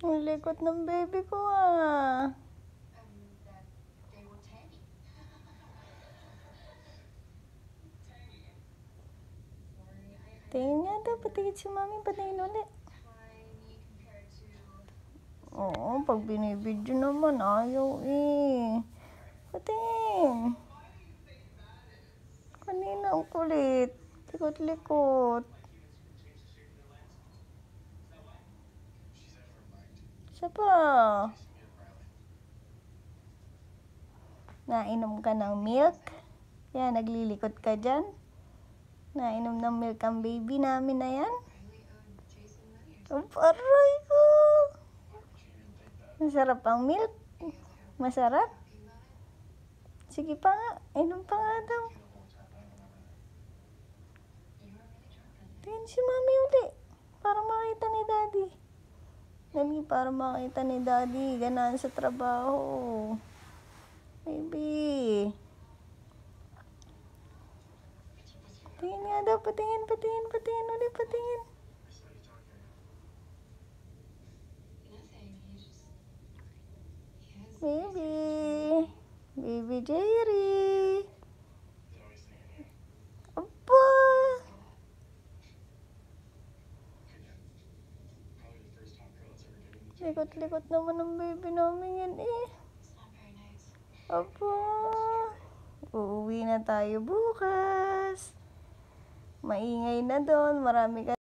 Ang likot ng baby ko ah. Tingin nga daw, patingin si mami, patingin ulit. Oo, pag binibidyo naman, ayaw eh. Patingin. Kanina ang kulit. Likot-likot. Isa pa. Nainom ka ng milk? Kaya naglilikot ka dyan? Nainom ng milk ang baby namin na yan? Ang aray ko! Masarap ang milk? Masarap? Sige pa nga, inom pa nga daw. Tingin si mami uli. Para makita ni daddy. Dali, para makita ni daddy. Ganahan sa trabaho. Baby. Tingin nga daw, patingin uli, patingin. Baby. Baby Jerry. Aba. Likot-likot naman ang baby namin yan eh. Aba. Uuwi na tayo bukas. Maingay na doon. Marami ka